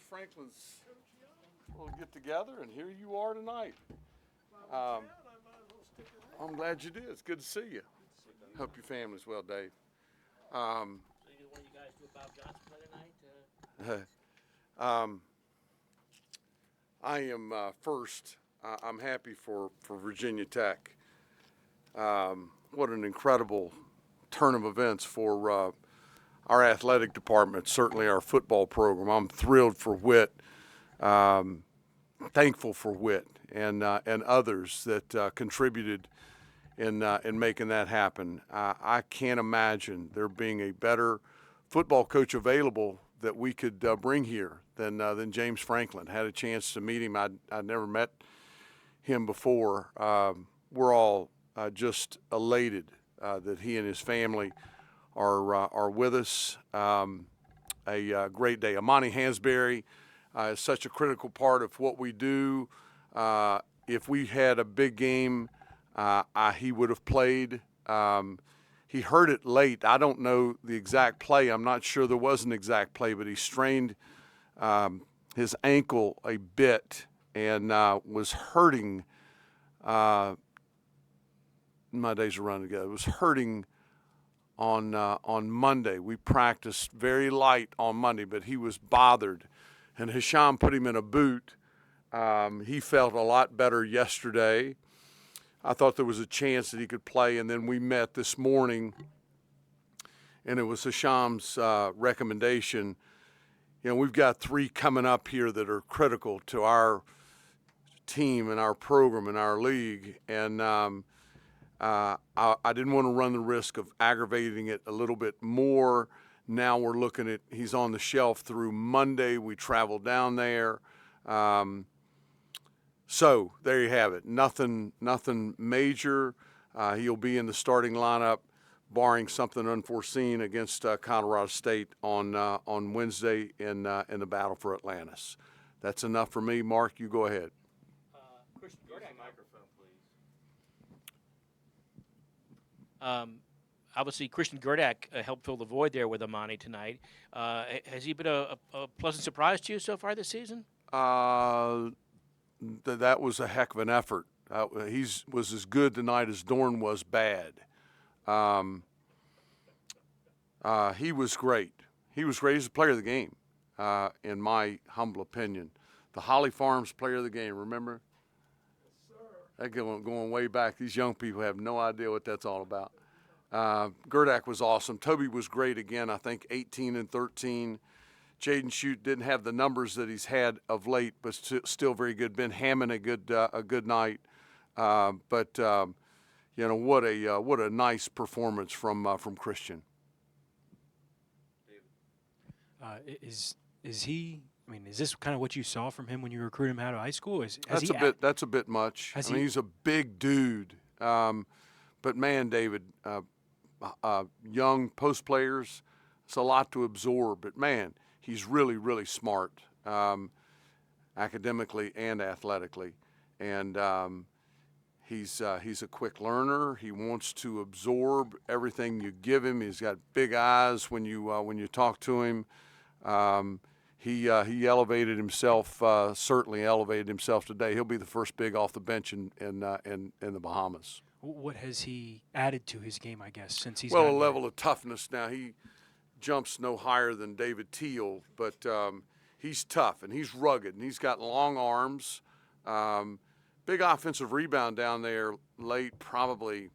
Franklin's little get together, and here you are tonight. I'm glad you did. It's good to see you. Hope your family's well, Dave. So either one of you guys do a Bob Johnson play tonight? I am first. I'm happy for Virginia Tech. What an incredible turn of events for our athletic department, certainly our football program. I'm thrilled for Whit, thankful for Whit and others that contributed in making that happen. I can't imagine there being a better football coach available that we could bring here than James Franklin. Had a chance to meet him. I'd never met him before. We're all just elated that he and his family are with us. A great day. Amani Hansberry is such a critical part of what we do. If we had a big game, he would have played. He hurt it late. I don't know the exact play. I'm not sure there was an exact play, but he strained his ankle a bit and was hurting. My days are running together. It was hurting on Monday. We practiced very light on Monday, but he was bothered. And Hisham put him in a boot. He felt a lot better yesterday. I thought there was a chance that he could play, and then we met this morning, and it was Hisham's recommendation. You know, we've got 3 coming up here that are critical to our team and our program and our league, and I didn't want to run the risk of aggravating it a little bit more. Now we're looking at he's on the shelf through Monday. We traveled down there. So there you have it. Nothing major. He'll be in the starting lineup, barring something unforeseen against Colorado State on Wednesday in the battle for Atlantis. That's enough for me. Mark, you go ahead. Christian Gordak, microphone, please. Obviously, Christian Gordak helped fill the void there with Amani tonight. Has he been a pleasant surprise to you so far this season? That was a heck of an effort. He was as good tonight as Dorn was bad. He was great. He was great. He's the player of the game, in my humble opinion. The Holly Farms player of the game, remember? Yes, sir. That going way back. These young people have no idea what that's all about. Gerdak was awesome. Toby was great again, I think 18 and 13. Jaden Shute didn't have the numbers that he's had of late, but still very good. Ben Hammond a good night. But you know, what a nice performance from Christian. Is he? I mean, is this kind of what you saw from him when you recruited him out of high school? That's a bit much. I mean, he's a big dude. But man, David, young post players, it's a lot to absorb. But man, he's really, really smart, academically and athletically, and he's a quick learner. He wants to absorb everything you give him. He's got big eyes when you talk to him. He elevated himself. Certainly elevated himself today. He'll be the first big off the bench in the Bahamas. What has he added to his game, I guess, since he's a level of toughness now. He jumps no higher than David Teal, but he's tough and he's rugged and he's got long arms. Big offensive rebound down there late, probably,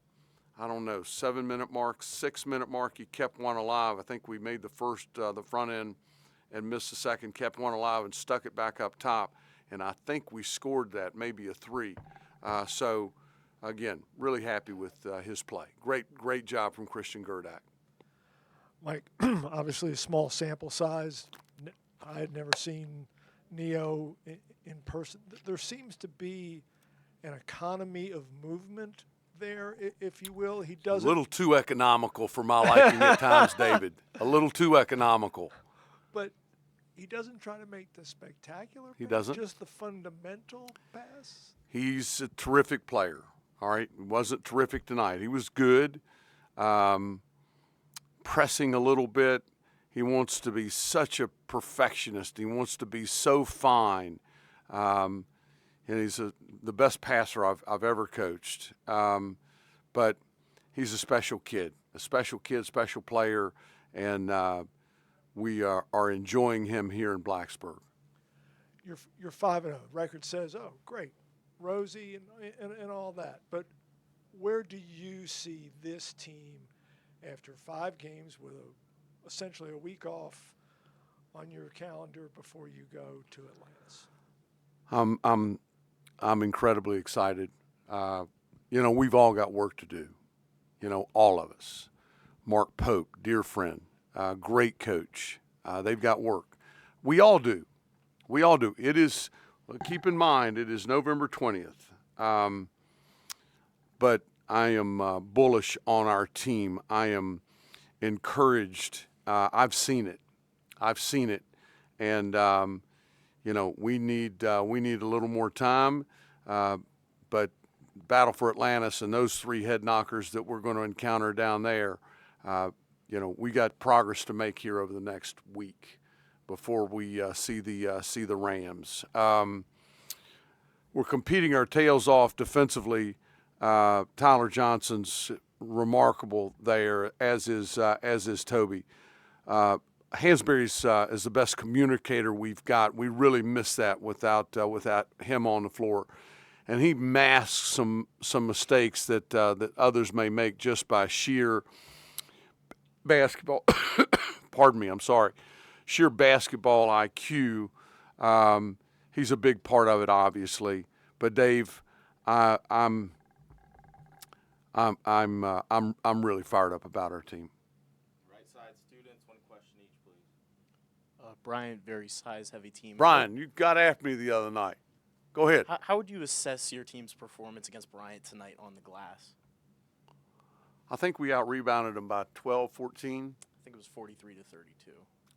I don't know, 7-minute mark, 6-minute mark. He kept one alive. I think we made the front end and missed the second, kept one alive and stuck it back up top. And I think we scored that, maybe a 3. So, again, really happy with his play. Great job from Christian Gerdak. Mike, obviously a small sample size. I had never seen Neo in person. There seems to be an economy of movement there, if you will. He doesn't. A little too economical for my liking at times, David. A little too economical. But he doesn't try to make the spectacular pass. He doesn't. Just the fundamental pass. He's a terrific player. All right, he wasn't terrific tonight. He was good. Pressing a little bit. He wants to be such a perfectionist. He wants to be so fine. And he's the best passer I've ever coached. But he's a special kid, special player, and we are enjoying him here in Blacksburg. You're 5-0. Record says, oh, great, Rosie and all that. But where do you see this team after 5 games with essentially a week off on your calendar before you go to Atlantis? I'm incredibly excited. We've all got work to do. All of us. Mark Pope, dear friend, great coach. They've got work. We all do. It is. Keep in mind, it is November 20th. But I am bullish on our team. I am encouraged. I've seen it, and we need a little more time. But battle for Atlantis and those 3 head knockers that we're going to encounter down there, we got progress to make here over the next week before we see the Rams. We're competing our tails off defensively. Tyler Johnson's remarkable there, as is Toby. Hansberry's is the best communicator we've got. We really miss that without him on the floor, and he masks some mistakes that others may make just by sheer basketball. Pardon me, I'm sorry. Sheer basketball IQ. He's a big part of it, obviously. But Dave, I'm really fired up about our team. Right side students, 1 question each, please. Brian, very size-heavy team. Brian, you got after me the other night. Go ahead. How would you assess your team's performance against Bryant tonight on the glass? I think we out-rebounded them by 12, 14. I think it was 43 to 32.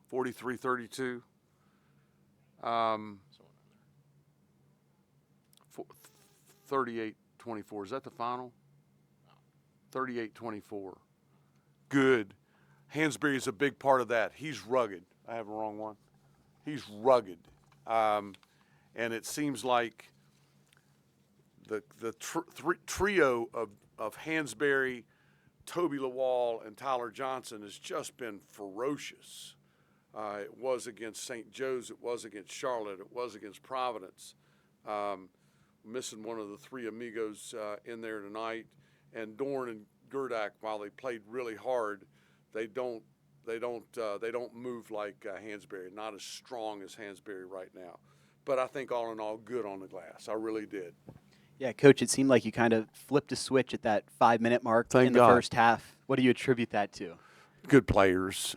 43, 32. Somewhere in there. 38, 24. Is that the final? 38, 24. Good. Hansberry is a big part of that. He's rugged. I have the wrong one. He's rugged. And it seems like the trio of Hansberry, Toby Lawal, and Tyler Johnson has just been ferocious. It was against St. Joe's. It was against Charlotte. It was against Providence. Missing one of the 3 amigos in there tonight. And Dorn and Gerdak, while they played really hard, they don't move like Hansberry. Not as strong as Hansberry right now. But I think all in all, good on the glass. I really did. Yeah, Coach, it seemed like you kind of flipped a switch at that 5-minute mark Thank in the God. first half. What do you attribute that to? Good players,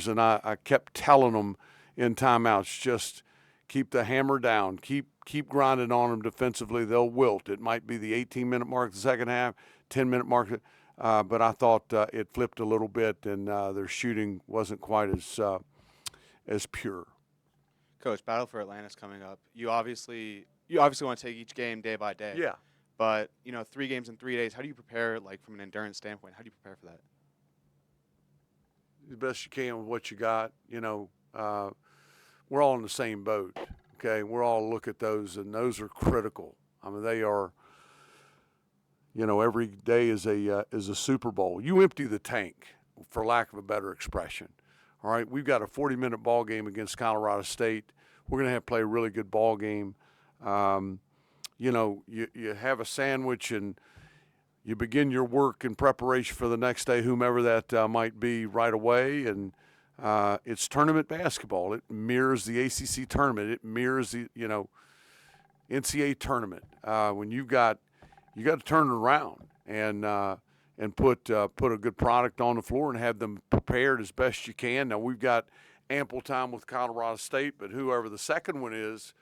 and I kept telling them in timeouts, just keep the hammer down, keep grinding on them defensively. They'll wilt. It might be the 18-minute mark the second half, 10-minute mark, but I thought it flipped a little bit, and their shooting wasn't quite as pure. Coach, Battle for Atlantis coming up. You obviously want to take each game day by day. Yeah. But 3 games in 3 days. How do you prepare, from an endurance standpoint? How do you prepare for that? The best you can with what you got. We're all in the same boat. Okay, we're all look at those, and those are critical. I mean, they are. Every day is a Super Bowl. You empty the tank, for lack of a better expression. All right, we've got a 40-minute ball game against Colorado State. We're going to have to play a really good ball game. You have a sandwich and you begin your work in preparation for the next day, whomever that might be, right away. And it's tournament basketball. It mirrors the ACC tournament. It mirrors the NCAA tournament. When you got to turn it around and put a good product on the floor and have them prepared as best you can. Now we've got ample time with Colorado State, but whoever the second one is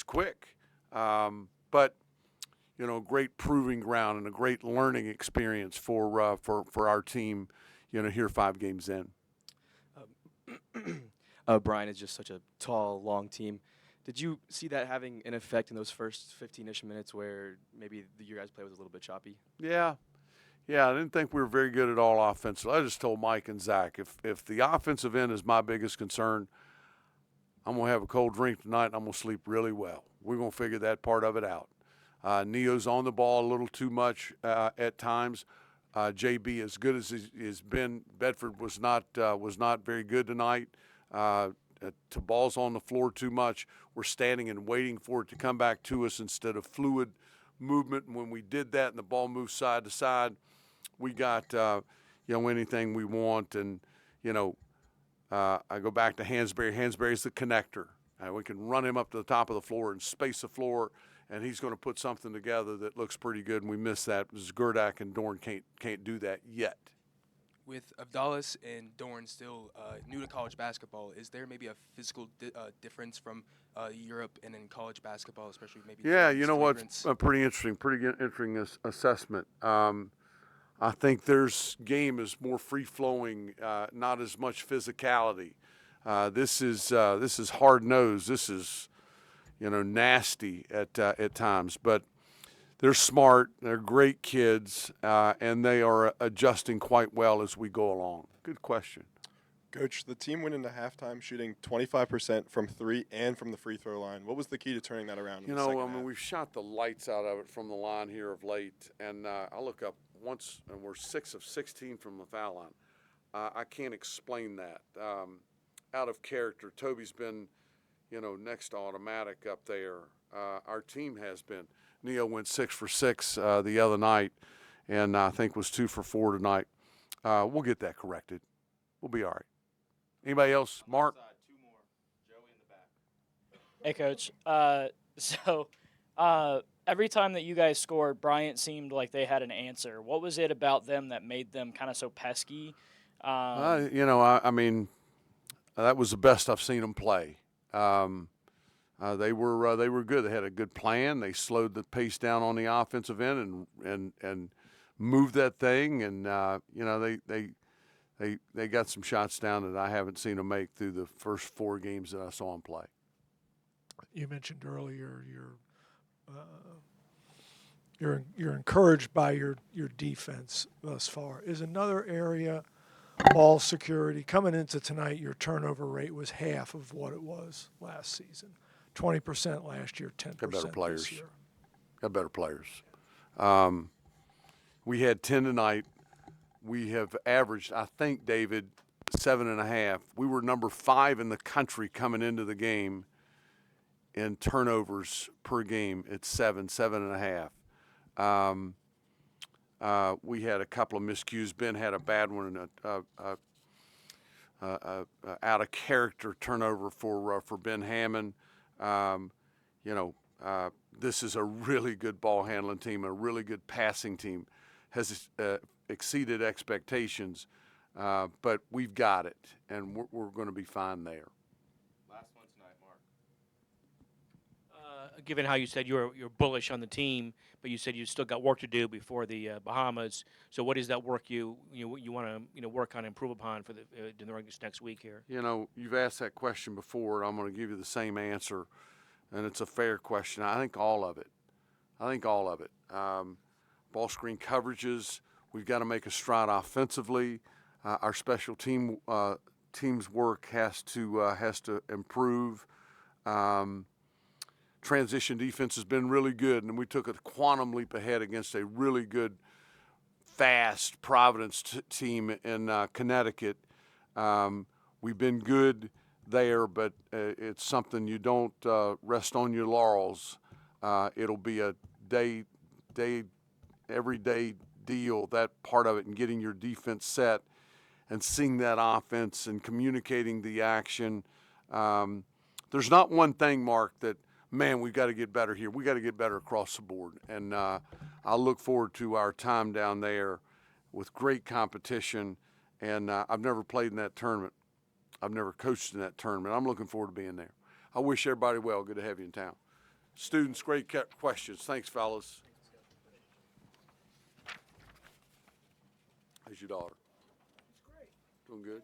quick. But great proving ground and a great learning experience for our team. Here 5 games in. Brian is just such a tall, long team. Did you see that having an effect in those first 15-ish minutes where maybe your guys' play was a little bit choppy? Yeah. Yeah, I didn't think we were very good at all offensively. I just told Mike and Zach, if the offensive end is my biggest concern, I'm going to have a cold drink tonight and I'm going to sleep really well. We're going to figure that part of it out. Neo's on the ball a little too much at times. JB, as good as he's been, Bedford was not very good tonight. To balls on the floor too much. We're standing and waiting for it to come back to us instead of fluid movement. And when we did that and the ball moved side to side, we got anything we want. And I go back to Hansberry. Hansberry's the connector. We can run him up to the top of the floor and space the floor, and he's going to put something together that looks pretty good. And we miss that because Gerdak and Dorn can't do that yet. With Abdallas and Dorn still new to college basketball, is there maybe a physical difference from Europe and in college basketball, especially maybe? Yeah, you know what's pretty interesting assessment. I think their game is more free-flowing, not as much physicality. This is hard-nosed. This is, nasty at times. But they're smart. They're great kids, and they are adjusting quite well as we go along. Good question. Coach, the team went into halftime shooting 25% from three and from the free throw line. What was the key to turning that around? We've shot the lights out of it from the line here of late, and I look up once, and we're 6 of 16 from the foul line. I can't explain that. Out of character. Toby's been, next to automatic up there. Our team has been. Neo went 6 for 6 the other night, and I think was 2 for 4 tonight. We'll get that corrected. We'll be all right. Anybody else? Mark? Two more. Joey in the back. Hey, Coach. Every time that you guys scored, Bryant seemed like they had an answer. What was it about them that made them kind of so pesky? That was the best I've seen them play. They were good. They had a good plan. They slowed the pace down on the offensive end and moved that thing. And they got some shots down that I haven't seen them make through the first 4 games that I saw them play. You mentioned earlier you're encouraged by your defense thus far. Is another area ball security? Coming into tonight, your turnover rate was half of what it was last season. 20% last year, 10% Got better players. this year. Got better players. We had 10 tonight. We have averaged, I think, David, 7.5. We were number 5 in the country coming into the game in turnovers per game. It's 7.5. We had a couple of miscues. Ben had a bad one, out of character turnover for Ben Hammond. This is a really good ball handling team, a really good passing team, has exceeded expectations, but we've got it, and we're going to be fine there. Last one tonight, Mark. Given how you said you're bullish on the team, but you said you still got work to do before the Bahamas. So what is that work you want to work on, improve upon for during this next week here? You've asked that question before, and I'm going to give you the same answer, and it's a fair question. I think all of it. Ball screen coverages. We've got to make a stride offensively. Our special teams work has to improve. Transition defense has been really good, and we took a quantum leap ahead against a really good, fast Providence team in Connecticut. We've been good there, but it's something you don't rest on your laurels. It'll be a everyday deal, that part of it, and getting your defense set and seeing that offense and communicating the action. There's not one thing, Mark, that, man, we've got to get better here. We got to get better across the board. And I look forward to our time down there with great competition. And I've never played in that tournament. I've never coached in that tournament. I'm looking forward to being there. I wish everybody well. Good to have you in town. Students, great questions. Thanks, fellas. How's your daughter? Doing good?